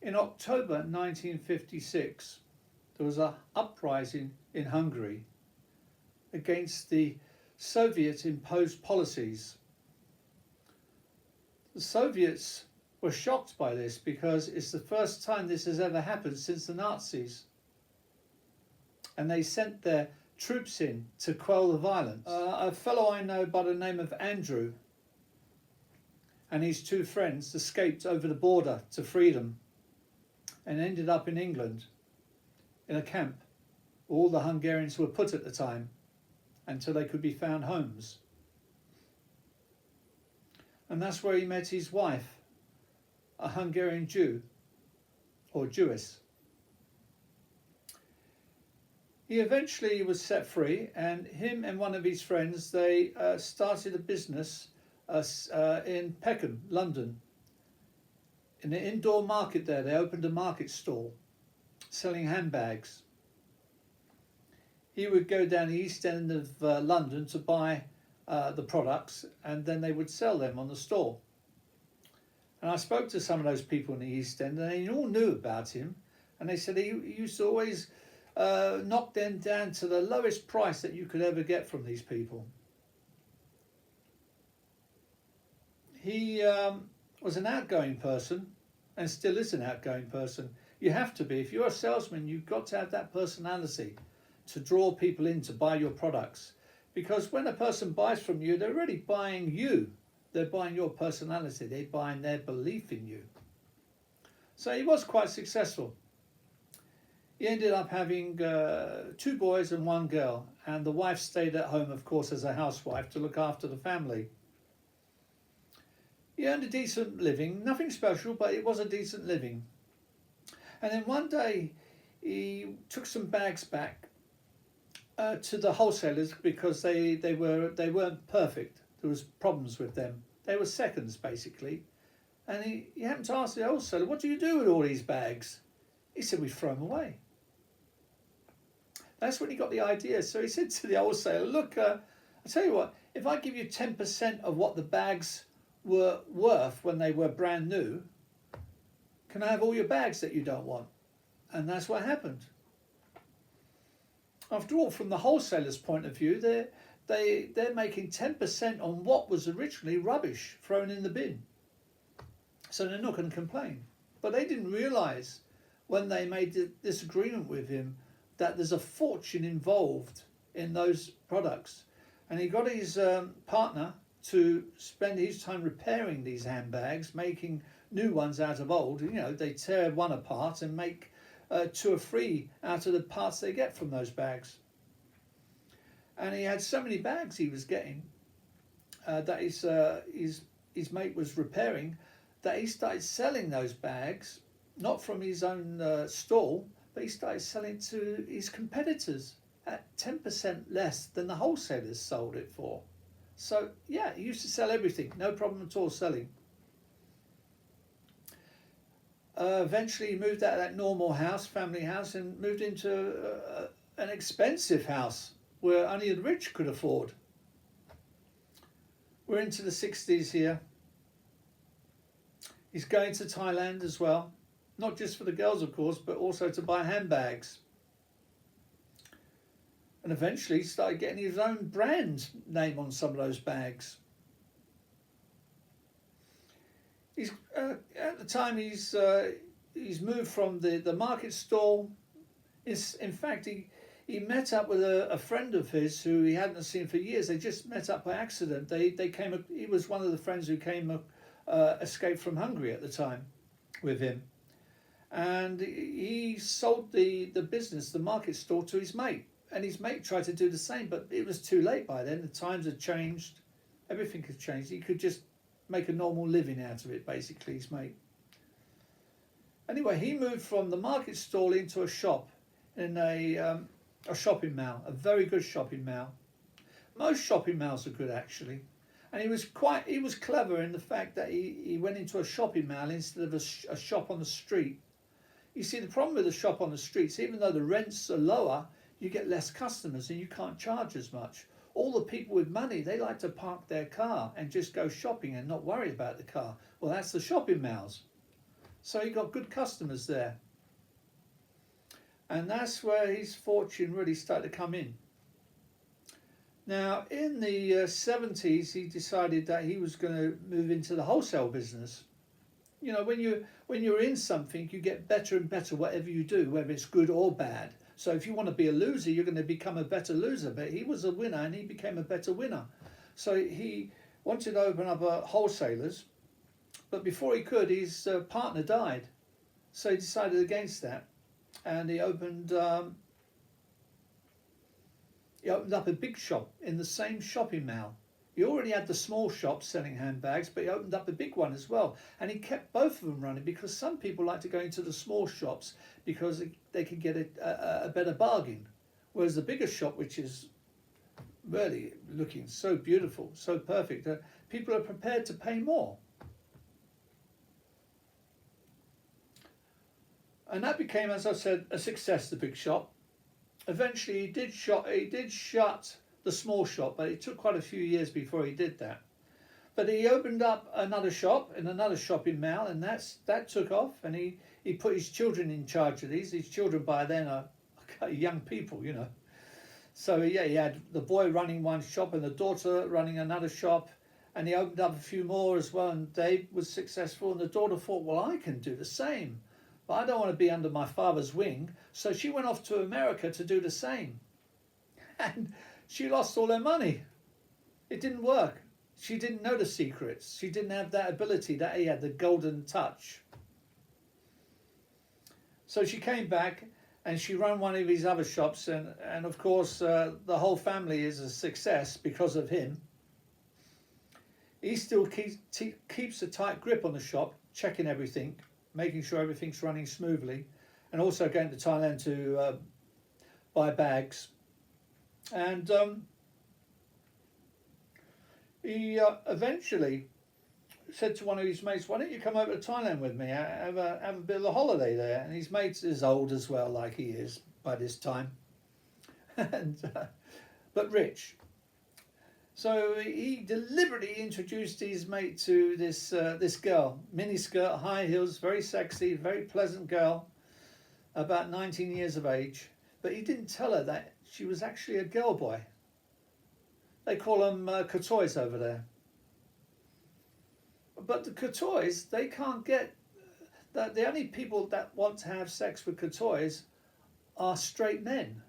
In October 1956, there was an uprising in Hungary against the Soviet imposed policies. The Soviets were shocked by this because it's the first time this has ever happened since the Nazis. And they sent their troops in to quell the violence. A fellow I know by the name of Andrew and his two friends escaped over the border to freedom and ended up in England in a camp where all the Hungarians were put at the time until they could be found homes. And that's where he met his wife, a Hungarian Jew, or Jewess. He eventually was set free, and him and one of his friends, they started a business in Peckham, London. In the indoor market there, they opened a market stall selling handbags. He would go down the east end of London to buy the products, and then they would sell them on the stall. And I spoke to some of those people in the East End, and they all knew about him, and they said he used to always knock them down to the lowest price that you could ever get from these people. He was an outgoing person, and still is an outgoing person. You have to be. If you're a salesman, you've got to have that personality to draw people in to buy your products. Because when a person buys from you, they're really buying you. They're buying your personality. They're buying their belief in you. So he was quite successful. He ended up having 2 boys and 1 girl. And the wife stayed at home, of course, as a housewife to look after the family. He earned a decent living. Nothing special, but it was a decent living. And then one day, he took some bags back to the wholesalers because they weren't perfect. There was problems with them. They were seconds basically, and he happened to ask the wholesaler, "What do you do with all these bags?" He said, "We throw them away." That's when he got the idea. So he said to the wholesaler, "Look, I tell you what. If I give you 10% of what the bags were worth when they were brand new, can I have all your bags that you don't want?" And that's what happened. After all, from the wholesaler's point of view, they're making 10% on what was originally rubbish thrown in the bin. So they're not going to complain. But they didn't realise when they made this agreement with him that there's a fortune involved in those products. And he got his partner to spend his time repairing these handbags, making new ones out of old. You know, they tear one apart and make 2 or 3 out of the parts they get from those bags. And he had so many bags he was getting that his mate was repairing, that he started selling those bags, not from his own stall, but he started selling to his competitors at 10% less than the wholesalers sold it for. So yeah, he used to sell everything, no problem at all selling. Eventually he moved out of that normal house, family house, and moved into an expensive house where only the rich could afford. We're into the 60s here. He's going to Thailand as well, not just for the girls of course, but also to buy handbags. And eventually he started getting his own brand name on some of those bags. He's at the time he's moved from the market stall. In fact, he met up with a friend of his who he hadn't seen for years. They just met up by accident. He was one of the friends who escaped from Hungary at the time with him, and he sold the business, the market stall, to his mate. And his mate tried to do the same, but it was too late by then. The times had changed, everything had changed. He could just make a normal living out of it, basically, his mate. Anyway, he moved from the market stall into a shop in a shopping mall, a very good shopping mall. Most shopping malls are good, actually. And he was clever in the fact that he went into a shopping mall instead of a shop on the street. You see, the problem with a shop on the streets, even though the rents are lower, you get less customers and you can't charge as much. All the people with money, they like to park their car and just go shopping and not worry about the car. Well, that's the shopping malls. So he got good customers there. And that's where his fortune really started to come in. Now, in the 70s, he decided that he was going to move into the wholesale business. You know, when you're in something, you get better and better whatever you do, whether it's good or bad. So if you want to be a loser, you're going to become a better loser. But he was a winner, and he became a better winner. So he wanted to open up wholesalers, but before he could, his partner died. So he decided against that, and he opened up a big shop in the same shopping mall. He already had the small shop selling handbags, but he opened up a big one as well. And he kept both of them running because some people like to go into the small shops because they could get a better bargain. Whereas the bigger shop, which is really looking so beautiful, so perfect, people are prepared to pay more. And that became, as I said, a success, the big shop. Eventually he did shut the small shop, but it took quite a few years before he did that. But he opened up another shop in another shopping mall, and that took off, and he put his children in charge of these. His children by then are young people, you know. So yeah, he had the boy running one shop and the daughter running another shop, and he opened up a few more as well, and Dave was successful, and the daughter thought, well, I can do the same. But I don't want to be under my father's wing. So she went off to America to do the same. And she lost all her money. It didn't work. She didn't know the secrets. She didn't have that ability that he had, the golden touch. So she came back and she ran one of his other shops. And of course, the whole family is a success because of him. He still keeps a tight grip on the shop, checking everything, making sure everything's running smoothly, and also going to Thailand to buy bags. And he eventually said to one of his mates, why don't you come over to Thailand with me, have a bit of a holiday there? And his mate is old as well, like he is by this time, but rich. So he deliberately introduced his mate to this girl, miniskirt, high heels, very sexy, very pleasant girl, about 19 years of age. But he didn't tell her that she was actually a girl boy. They call them cotoys over there. But the cotoys, they can't get that. The only people that want to have sex with cotoys are straight men.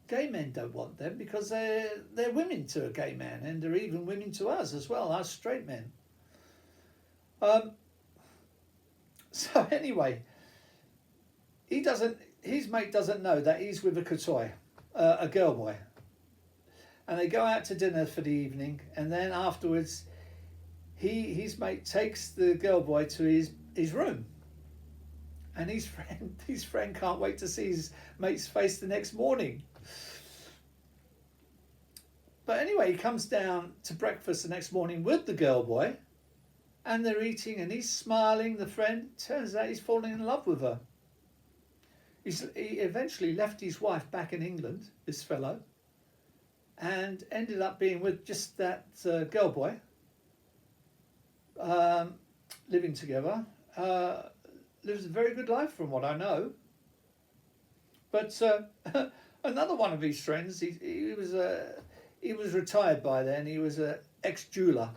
Gay men don't want them because they're women to a gay man, and they're even women to us as well, us straight men. So anyway, his mate doesn't know that he's with a cotoy, a girl boy. And they go out to dinner for the evening, and then afterwards his mate takes the girl boy to his room. And his friend can't wait to see his mate's face the next morning. But anyway, he comes down to breakfast the next morning with the girl boy, and they're eating, and he's smiling. The friend, turns out he's falling in love with her. He eventually left his wife back in England, this fellow, and ended up being with just that girl boy, living together. Lives a very good life from what I know. But another one of his friends, he was retired by then. He was an ex-jeweler,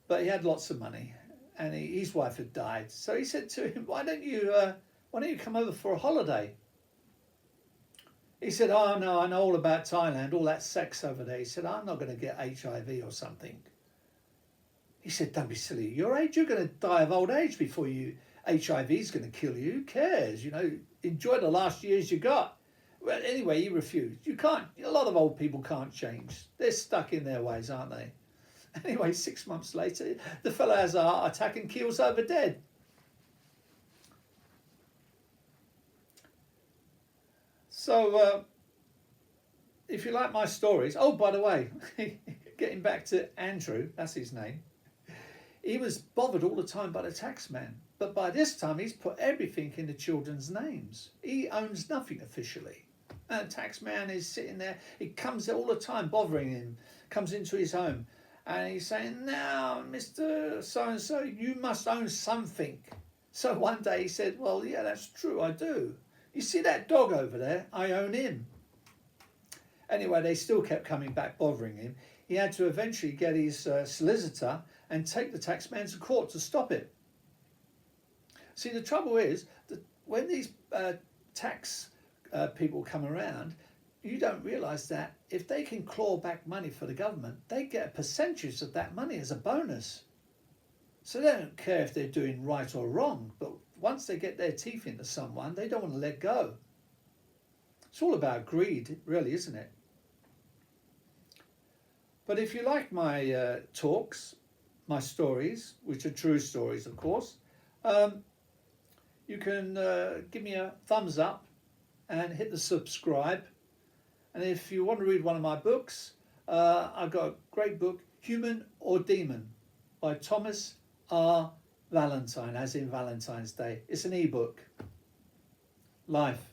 but he had lots of money, and his wife had died. So he said to him, "Why don't you come over for a holiday?" He said, "Oh no, I know all about Thailand, all that sex over there." He said, "I'm not going to get HIV or something." He said, "Don't be silly. Your age, you're going to die of old age before HIV is going to kill you. Who cares? You know, enjoy the last years you got." Well, anyway, he refused. You can't. A lot of old people can't change. They're stuck in their ways, aren't they? Anyway, 6 months later, the fellow has a heart attack and keels over dead. So, if you like my stories, oh, by the way, getting back to Andrew, that's his name. He was bothered all the time by the tax man, but by this time he's put everything in the children's names. He owns nothing officially. And the tax man is sitting there, he comes there all the time bothering him, comes into his home, and he's saying, "Now, Mr. So-and-so, you must own something. So one day he said, well, yeah, that's true, I do. You see that dog over there? I own him. Anyway, they still kept coming back, bothering him. He had to eventually get his solicitor and take the taxman to court to stop it. See, the trouble is that when these tax people come around, you don't realise that if they can claw back money for the government, they get a percentage of that money as a bonus. So they don't care if they're doing right or wrong, but once they get their teeth into someone, they don't want to let go. It's all about greed, really, isn't it? But if you like my talks, my stories, which are true stories, of course, you can give me a thumbs up and hit the subscribe. And if you want to read one of my books, I've got a great book, Human or Demon, by Thomas R. Valentine, as in Valentine's Day. It's an ebook. Life.